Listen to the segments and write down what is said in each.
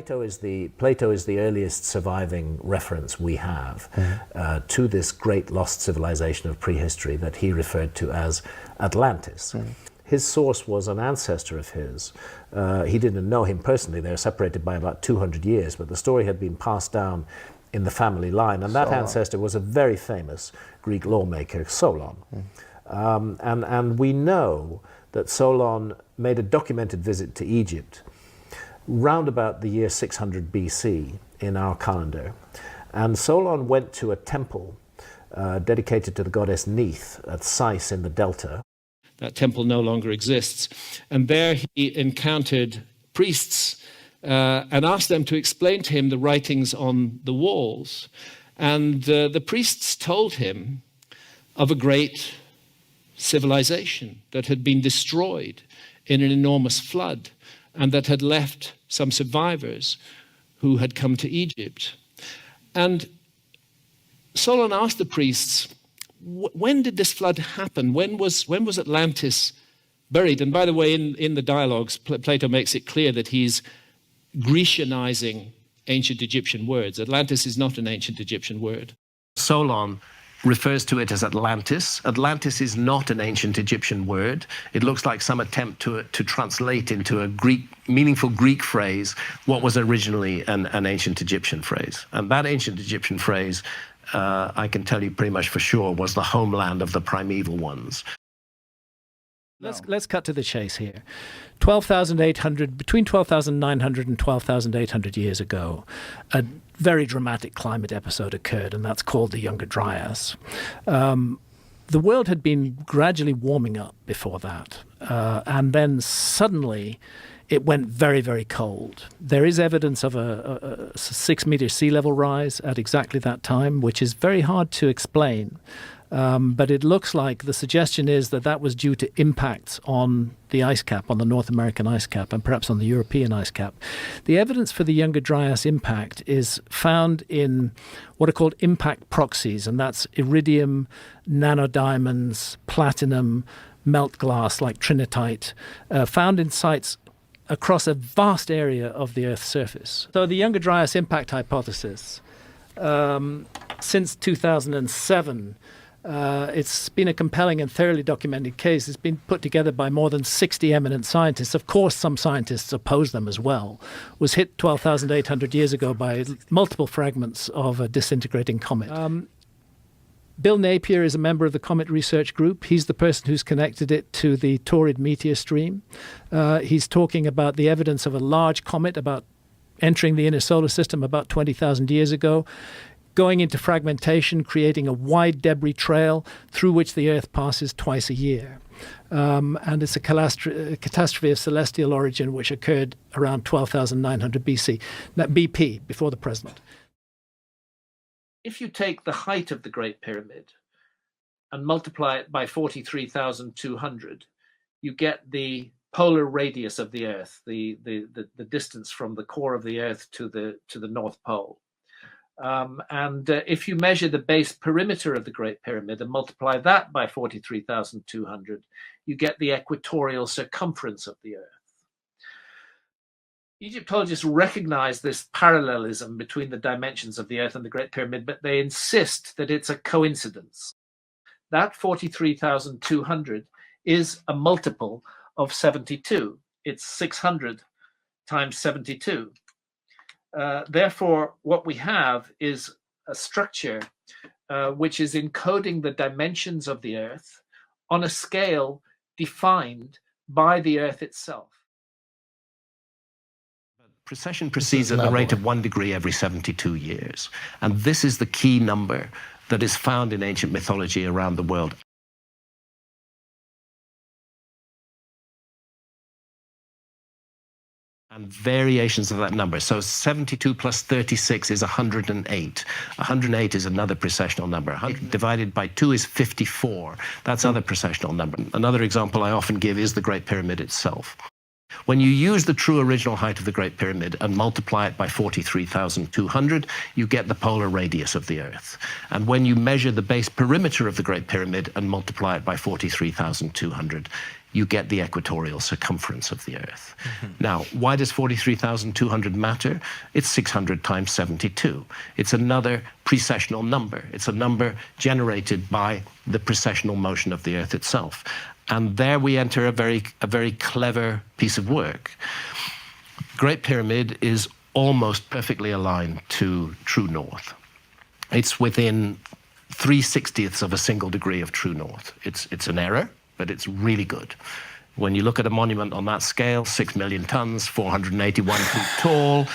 Plato is the earliest surviving reference we have to this great lost civilization of prehistory that he referred to as Atlantis. His source was an ancestor of his. He didn't know him personally. They were separated by about 200 years, but the story had been passed down in the family line, and that ancestor was a very famous Greek lawmaker, Solon. And we know that Solon made a documented visit to Egypt round about the year 600 BC in our calendar. And Solon went to a temple dedicated to the goddess Neith at Sais in the Delta. That temple no longer exists. And there he encountered priests and asked them to explain to him the writings on the walls. And the priests told him of a great civilization that had been destroyed in an enormous flood and that had left some survivors who had come to Egypt. And Solon asked the priests, when did this flood happen? When was Atlantis buried? And by the way, in the dialogues, Plato makes it clear that he's Grecianizing ancient Egyptian words. Atlantis is not an ancient Egyptian word. Solon refers to it as Atlantis. Atlantis is not an ancient Egyptian word. It looks like some attempt to translate into a meaningful Greek phrase what was originally an ancient Egyptian phrase. And that ancient Egyptian phrase, I can tell you pretty much for sure, was the homeland of the primeval ones. Let's cut to the chase here. 12,800, between 12,900 and 12,800 years ago, a very dramatic climate episode occurred, and that's called the Younger Dryas. The world had been gradually warming up before that, and then suddenly it went very, very cold. There is evidence of a 6-meter sea level rise at exactly that time, which is very hard to explain. But it looks like the suggestion is that that was due to impacts on the ice cap, on the North American ice cap, and perhaps on the European ice cap. The evidence for the Younger Dryas impact is found in what are called impact proxies, and that's iridium, nanodiamonds, platinum, melt glass like trinitite, found in sites across a vast area of the Earth's surface. So the Younger Dryas impact hypothesis, since 2007, it's been a compelling and thoroughly documented case. It's been put together by more than 60 eminent scientists. Of course, some scientists oppose them as well. It was hit 12,800 years ago by multiple fragments of a disintegrating comet. Bill Napier is a member of the Comet Research Group. He's the person who's connected it to the Taurid meteor stream. He's talking about the evidence of a large comet about entering the inner solar system about 20,000 years ago, going into fragmentation, creating a wide debris trail through which the Earth passes twice a year. And it's a catastrophe of celestial origin which occurred around 12,900 BC, BP, before the present. If you take the height of the Great Pyramid and multiply it by 43,200, you get the polar radius of the Earth, the distance from the core of the Earth to the North Pole. And if you measure the base perimeter of the Great Pyramid and multiply that by 43,200, you get the equatorial circumference of the Earth. Egyptologists recognize this parallelism between the dimensions of the Earth and the Great Pyramid, but they insist that it's a coincidence. That 43,200 is a multiple of 72. It's 600 times 72. Therefore, what we have is a structure which is encoding the dimensions of the Earth on a scale defined by the Earth itself. Precession proceeds at the rate of 1 degree every 72 years. And this is the key number that is found in ancient mythology around the world. And variations of that number. So 72 plus 36 is 108. 108 is another precessional number. Divided by 2 is 54. That's another precessional number. Another example I often give is the Great Pyramid itself. When you use the true original height of the Great Pyramid and multiply it by 43,200, you get the polar radius of the Earth. And when you measure the base perimeter of the Great Pyramid and multiply it by 43,200, you get the equatorial circumference of the Earth. Now, why does 43,200 matter? It's 600 times 72. It's another precessional number. It's a number generated by the precessional motion of the Earth itself. And there we enter a very clever piece of work. Great Pyramid is almost perfectly aligned to true north. It's within 3/60ths of a single degree of true north. It's an error, but it's really good. When you look at a monument on that scale, 6 million tons, 481 feet tall,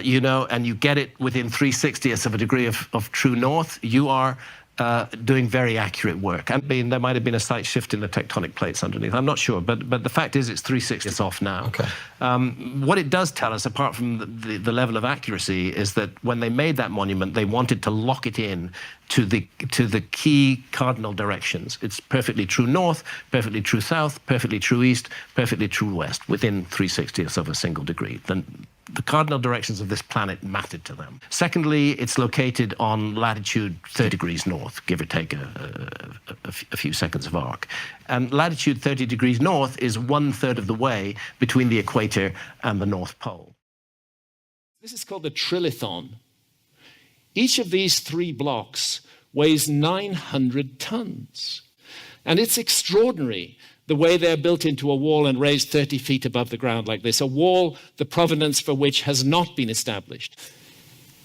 you know, and you get it within 3/60ths of a degree of true north, you are doing very accurate work. And there might have been a slight shift in the tectonic plates underneath. I'm not sure, but the fact is it's 3/60ths off now. Okay. What it does tell us, apart from the level of accuracy, is that when they made that monument, they wanted to lock it in to the key cardinal directions. It's perfectly true north, perfectly true south, perfectly true east, perfectly true west, within 3/60ths of a single degree. The cardinal directions of this planet mattered to them. Secondly, it's located on latitude 30 degrees north, give or take a few seconds of arc. And latitude 30 degrees north is 1/3 of the way between the equator and the North Pole. This is called the trilithon. Each of these 3 blocks weighs 900 tons. And it's extraordinary the way they're built into a wall and raised 30 feet above the ground like this, a wall the provenance for which has not been established.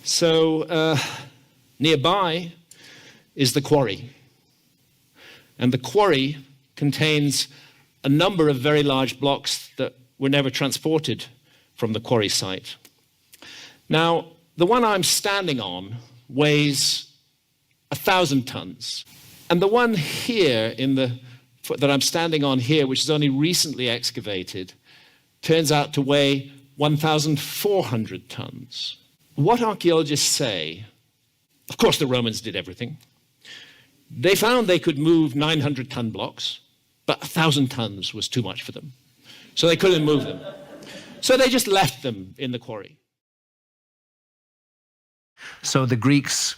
So nearby is the quarry. And the quarry contains a number of very large blocks that were never transported from the quarry site. Now, the one I'm standing on weighs 1,000 tons. And the one here that I'm standing on here, which is only recently excavated, turns out to weigh 1,400 tons. What archaeologists say, of course the Romans did everything. They found they could move 900-ton blocks, but 1,000 tons was too much for them. So they couldn't move them. So they just left them in the quarry. So the Greeks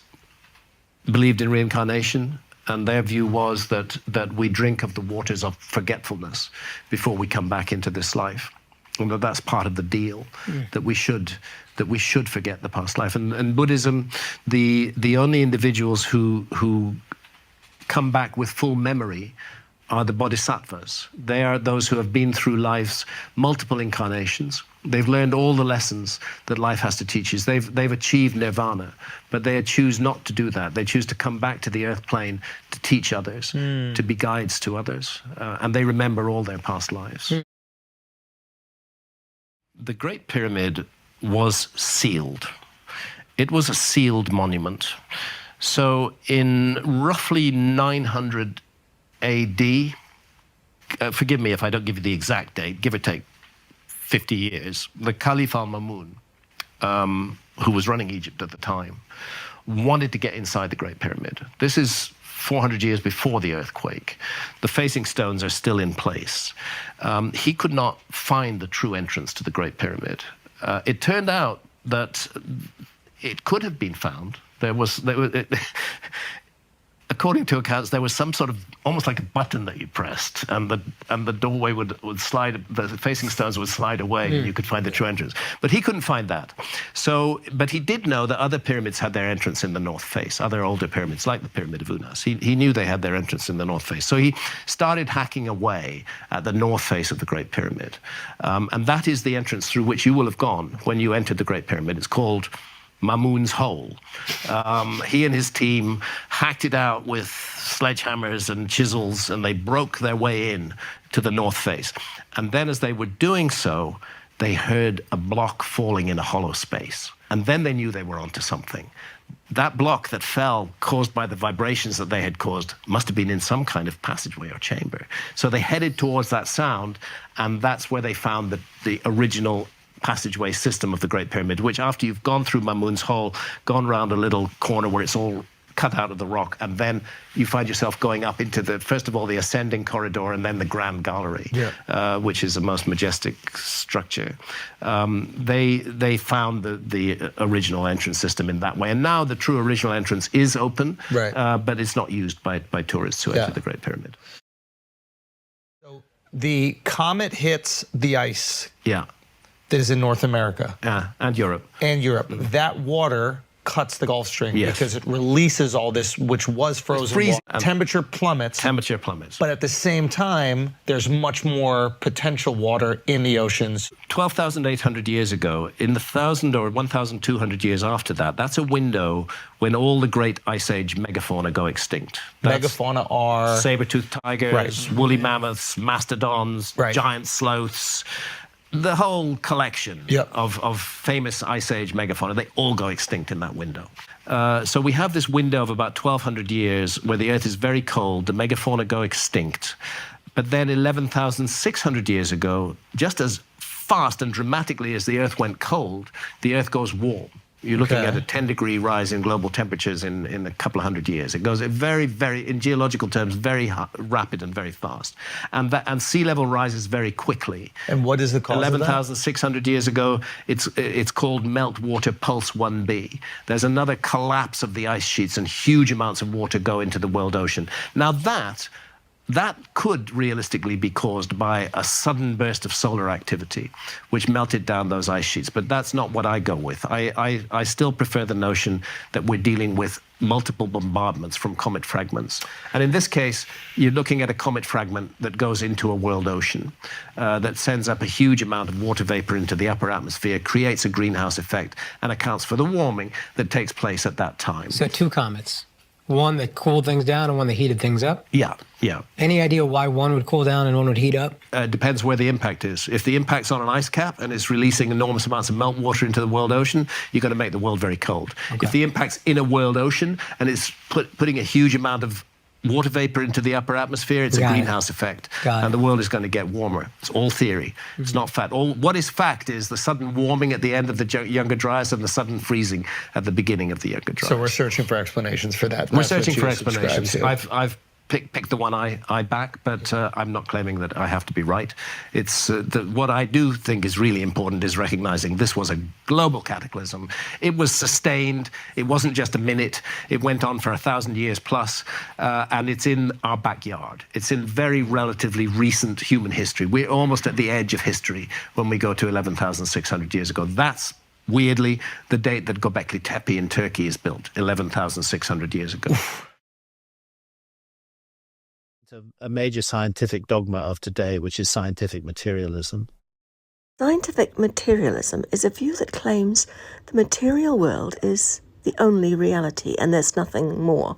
believed in reincarnation, and their view was that we drink of the waters of forgetfulness before we come back into this life, and that's part of the deal, that we should forget the past life. And Buddhism, the only individuals who come back with full memory are the bodhisattvas. They are those who have been through life's multiple incarnations. They've learned all the lessons that life has to teach us. They've achieved nirvana, but they choose not to do that. They choose to come back to the earth plane to teach others, to be guides to others, and they remember all their past lives. The Great Pyramid was sealed. It was a sealed monument. So in roughly 900 AD, forgive me if I don't give you the exact date, give or take 50 years, the Caliph al-Mamun, who was running Egypt at the time, wanted to get inside the Great Pyramid. This is 400 years before the earthquake. The facing stones are still in place. He could not find the true entrance to the Great Pyramid. It turned out that it could have been found. According to accounts, there was some sort of almost like a button that you pressed, and the doorway would slide, the facing stones would slide away, and you could find the true entrance. But he couldn't find that. But he did know that other pyramids had their entrance in the north face, other older pyramids, like the Pyramid of Unas. He knew they had their entrance in the north face. So he started hacking away at the north face of the Great Pyramid. And that is the entrance through which you will have gone when you entered the Great Pyramid. It's called Mamun's Hole. He and his team hacked it out with sledgehammers and chisels, and they broke their way in to the north face. And then as they were doing so, they heard a block falling in a hollow space. And then they knew they were onto something. That block that fell, caused by the vibrations that they had caused, must have been in some kind of passageway or chamber. So they headed towards that sound, and that's where they found the original passageway system of the Great Pyramid, which after you've gone through Mamun's Hole, gone round a little corner where it's all cut out of the rock, and then you find yourself going up into first of all, the ascending corridor, and then the Grand Gallery, which is a most majestic structure. They found the original entrance system in that way, and now the true original entrance is open, but it's not used by tourists who enter the Great Pyramid. The comet hits the ice Yeah. that is in North America. And Europe. And Europe. That water cuts the Gulf Stream because it releases all this, which was frozen water. Temperature plummets. Temperature plummets. But at the same time, there's much more potential water in the oceans. 12,800 years ago, in the 1,000 or 1,200 years after that, that's a window when all the great Ice Age megafauna go extinct. Megafauna are saber-toothed tigers, woolly mammoths, mastodons, giant sloths. The whole collection of famous Ice Age megafauna, they all go extinct in that window. So we have this window of about 1,200 years where the Earth is very cold, the megafauna go extinct. But then 11,600 years ago, just as fast and dramatically as the Earth went cold, the Earth goes warm. You're looking at a 10-degree rise in global temperatures in a couple of hundred years. It goes very, very, in geological terms, very rapid and very fast. And sea level rises very quickly. And what is the cause of that? 11,600 years ago, it's called meltwater pulse 1b. There's another collapse of the ice sheets and huge amounts of water go into the world ocean. Now that could realistically be caused by a sudden burst of solar activity, which melted down those ice sheets. But that's not what I go with. I still prefer the notion that we're dealing with multiple bombardments from comet fragments. And in this case, you're looking at a comet fragment that goes into a world ocean, that sends up a huge amount of water vapor into the upper atmosphere, creates a greenhouse effect, and accounts for the warming that takes place at that time. So 2 comets. One that cooled things down and one that heated things up? Yeah. Any idea why one would cool down and one would heat up? Depends where the impact is. If the impact's on an ice cap and it's releasing enormous amounts of meltwater into the world ocean, you're going to make the world very cold. Okay. If the impact's in a world ocean and it's putting a huge amount of water vapor into the upper atmosphere, it's a greenhouse effect. And the world is going to get warmer. It's all theory. It's not fact. What is fact is the sudden warming at the end of the Younger Dryas and the sudden freezing at the beginning of the Younger Dryas. So we're searching for explanations for that. We're searching for explanations. I've pick the one I back, but I'm not claiming that I have to be right. It's what I do think is really important is recognizing this was a global cataclysm. It was sustained. It wasn't just a minute. It went on for 1,000 years plus, and it's in our backyard. It's in very relatively recent human history. We're almost at the edge of history when we go to 11,600 years ago. That's weirdly the date that Göbekli Tepe in Turkey is built, 11,600 years ago. A major scientific dogma of today, which is scientific materialism. Scientific materialism is a view that claims the material world is the only reality and there's nothing more.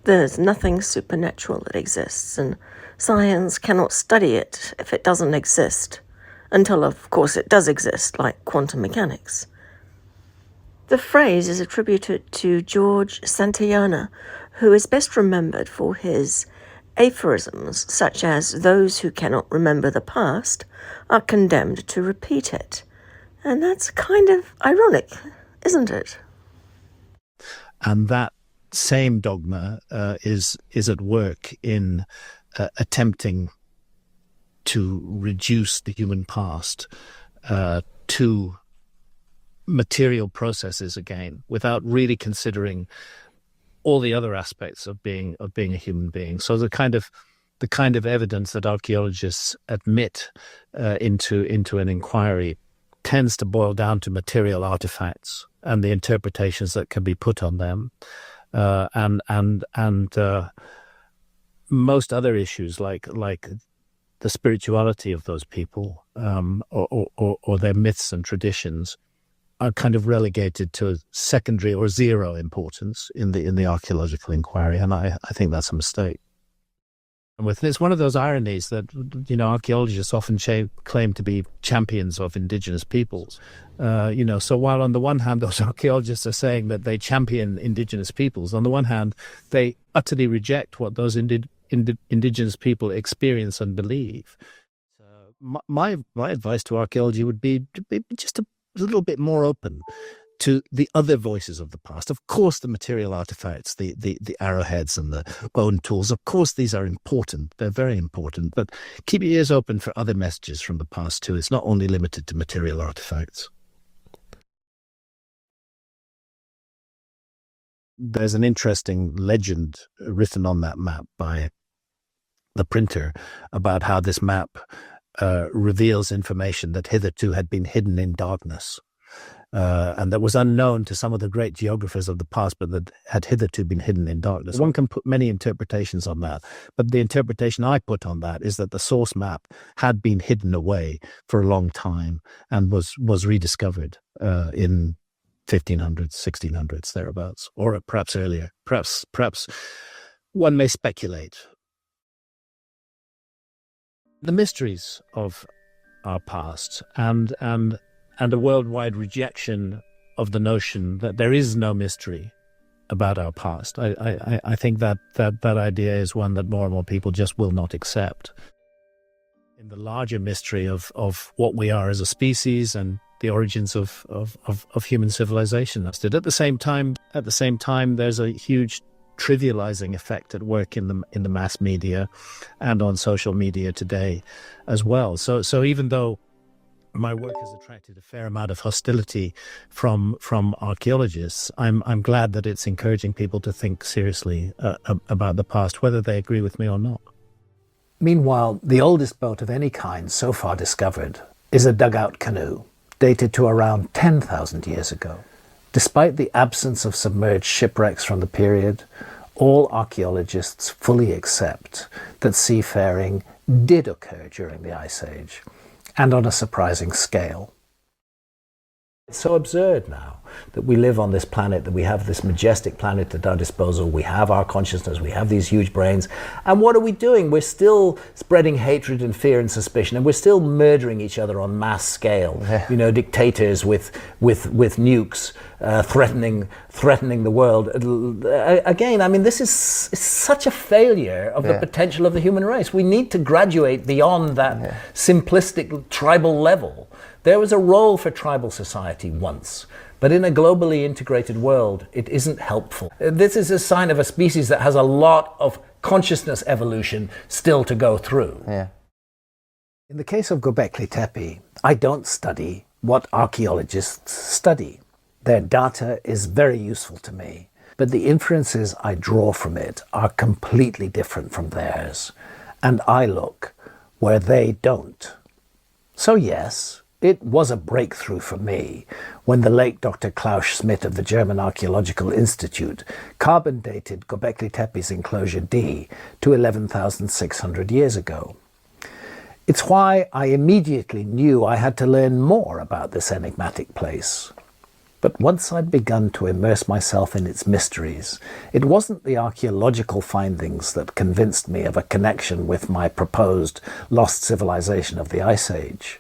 There's nothing supernatural that exists, and science cannot study it if it doesn't exist, until, of course, it does exist, like quantum mechanics. The phrase is attributed to George Santayana, who is best remembered for his aphorisms such as those who cannot remember the past are condemned to repeat it. And that's kind of ironic, isn't it? And that same dogma is at work in attempting to reduce the human past to material processes again, without really considering all the other aspects of being a human being. So the kind of evidence that archaeologists admit into an inquiry tends to boil down to material artifacts and the interpretations that can be put on them, and most other issues like the spirituality of those people, or their myths and traditions, are kind of relegated to secondary or zero importance in the archaeological inquiry, and I think that's a mistake. And it's one of those ironies that archaeologists often claim to be champions of indigenous peoples. So while on the one hand those archaeologists are saying that they champion indigenous peoples, on the one hand they utterly reject what those indigenous people experience and believe. My advice to archaeology would be just a little bit more open to the other voices of the past. Of course, the material artifacts, the arrowheads and the bone tools, of course, these are important. They're very important. But keep your ears open for other messages from the past, too. It's not only limited to material artifacts. There's an interesting legend written on that map by the printer, about how this map reveals information that hitherto had been hidden in darkness, and that was unknown to some of the great geographers of the past, but that had hitherto been hidden in darkness. One can put many interpretations on that, but the interpretation I put on that is that the source map had been hidden away for a long time and was rediscovered in 1500s, 1600s, thereabouts, or perhaps earlier. Perhaps one may speculate. The mysteries of our past and a worldwide rejection of the notion that there is no mystery about our past. I think that idea is one that more and more people just will not accept. In the larger mystery of what we are as a species and the origins of human civilization. At the same time, there's a huge trivializing effect at work in the mass media and on social media today as well. So even though my work has attracted a fair amount of hostility from archaeologists, I'm glad that it's encouraging people to think seriously about the past, whether they agree with me or not. Meanwhile, the oldest boat of any kind so far discovered is a dugout canoe, dated to around 10,000 years ago. Despite the absence of submerged shipwrecks from the period, all archaeologists fully accept that seafaring did occur during the Ice Age, and on a surprising scale. It's so absurd now that we live on this planet, that we have this majestic planet at our disposal, we have our consciousness, we have these huge brains, and what are we doing? We're still spreading hatred and fear and suspicion, and we're still murdering each other on mass scale. Yeah. You know, dictators with nukes threatening the world. Again, I mean, this is such a failure of the potential of the human race. We need to graduate beyond that simplistic tribal level. There was a role for tribal society once, but in a globally integrated world, it isn't helpful. This is a sign of a species that has a lot of consciousness evolution still to go through. Yeah. In the case of Göbekli Tepe, I don't study what archaeologists study. Their data is very useful to me, but the inferences I draw from it are completely different from theirs, and I look where they don't. So yes, it was a breakthrough for me when the late Dr. Klaus Schmidt of the German Archaeological Institute carbon dated Göbekli Tepe's enclosure D to 11,600 years ago. It's why I immediately knew I had to learn more about this enigmatic place. But once I'd begun to immerse myself in its mysteries, it wasn't the archaeological findings that convinced me of a connection with my proposed lost civilization of the Ice Age.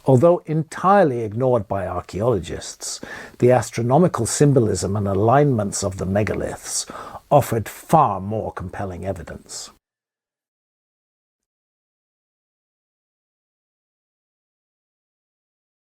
Although entirely ignored by archaeologists, the astronomical symbolism and alignments of the megaliths offered far more compelling evidence.